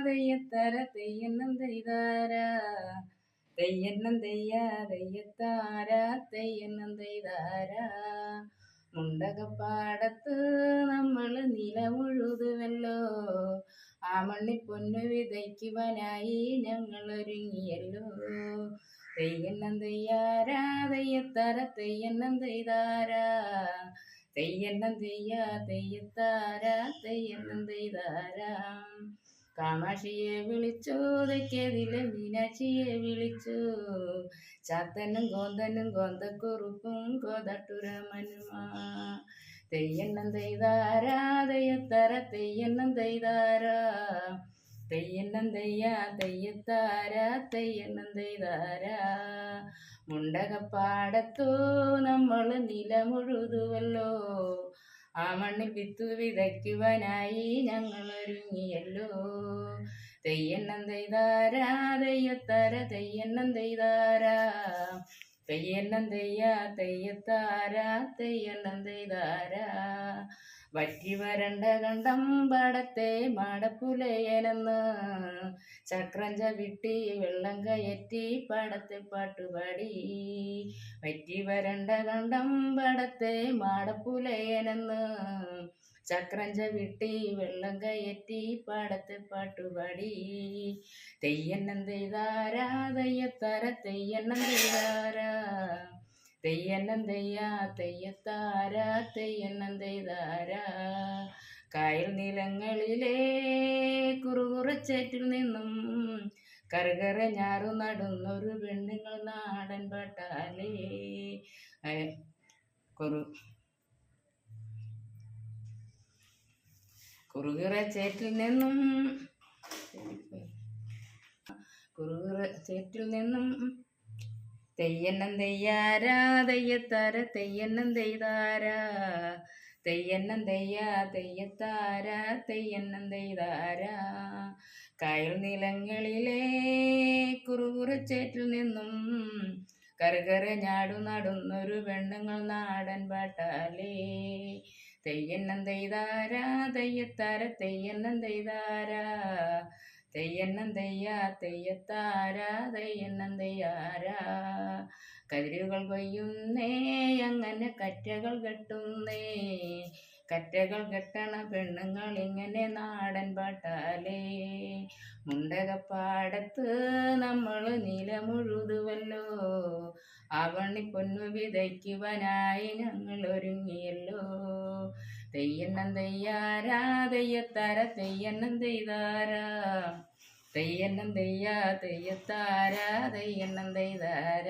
തെയ്യത്തര തെയ്യന്നം തെയ്താര തെയ്യന്നം തെയ്യ തെയ്യത്താര തെയ്യന്നം തെയ്താര മുണ്ടകപ്പാടത്ത് നമ്മൾ നിലമുഴുതുവല്ലോ ആ മണ്ണി പൊന്നു വിതയ്ക്കുവാനായി ഞങ്ങൾ ഒരുങ്ങിയല്ലോ തെയ്യന്നം തെയ്യാര തെയ്യത്താര തെയ്യന്നം തെയ്താര തെയ്യന്നം തെയ്യ തെയ്യത്താര തെയ്യന്നം തെയ്താര കാമാക്ഷിയെ വിളിച്ചു തെക്കേതിലെ മീനാക്ഷിയെ വിളിച്ചു ചാത്തനും കോന്തനും കോന്തക്കുറുപ്പും കോതട്ടുരമനുമാ തെയ്യന്നം തെയ്താര തെയ്യത്താര തെയ്യന്നം തെയ്താര തെയ്യന്നം തെയ്യ തെയ്യത്താര തെയ്യന്നം തെയ്താര മുണ്ടകപ്പാടത്തു നമ്മൾ നിലമുഴുതുവല്ലോ ആ മണ്ണിൽ വിത്തു വിതയ്ക്കുവാനായി ഞങ്ങൾ ഒരുങ്ങിയല്ലോ തെയ്യന്നം തെയ്താര തെയ്യത്താര തെയ്യന്നം തെയ്താര തെയ്യന്നം തെയ്യ തെയ്യത്താര തെയ്യന്നം തെയ്താര വറ്റി വരണ്ട കണ്ടം പാടത്തെ മാടപ്പുലയനെന്ന് ചക്രം ചവിട്ടി വെള്ളം കയറ്റി പാടത്തെ പാട്ടുപാടി വറ്റി വരണ്ട കണ്ടം പാടത്തെ മാടപ്പുലയനെന്ന് ചക്രം ചവിട്ടി വെള്ളം കയറ്റി പാടത്തെ പാട്ടുപാടി തെയ്യന്നം തെയ്താര തെയ്യത്താര തെയ്യന്നം തെയ്താര തെയ്യന്നം തെയ്യ തെയ്യത്താര തെയ്യന്നം തെയ്താര കായൽ നിലങ്ങളിലെ കുറുകുറച്ചേറ്റിൽ നിന്നും കറുകറ ഞാറു നടുന്നൊരു പെണ്ണുങ്ങൾ നാടൻ പാട്ടാലേ കുറുകിറച്ചേറ്റിൽ നിന്നും തെയ്യന്നം തെയ്യാര തെയ്യത്താര തെയ്യന്നം തെയ്താര തെയ്യന്നം തെയ്യ തെയ്യത്താര തെയ്യന്നം തെയ്താര കായൽ നിലങ്ങളിലെ കുറുകുറച്ചേറ്റിൽ നിന്നും കറുകറ ഞാടു നടുന്നൊരു പെണ്ണുങ്ങൾ നാടൻ പാട്ടാലേ തെയ്യന്നം തെയ്താര തെയ്യത്താര തെയ്യന്നം തെയ്താര തെയ്യന്നം തെയ്യ തെയ്യത്താര തെയ്യന്നം തെയ്യാര കതിരുകൾ കൊയ്യുന്നേ അങ്ങനെ കറ്റകൾ കെട്ടുന്നേ കറ്റകൾ കെട്ടണ പെണ്ണുങ്ങൾ ഇങ്ങനെ നാടൻ പാട്ടാലേ മുണ്ടകപ്പാടത്ത് നമ്മൾ നിലമുഴുതുവല്ലോ അവണി പൊന്നു വിതയ്ക്കുവാനായി ഞങ്ങൾ ഒരുങ്ങിയല്ലോ തെയ്യന്നം തെയ്യാര തെയ്യത്താര തെയ്യന്നം തെയ്താര തെയ്യന്നം തെയ്യ തെയ്യത്താര തെയ്യന്നം തെയ്താര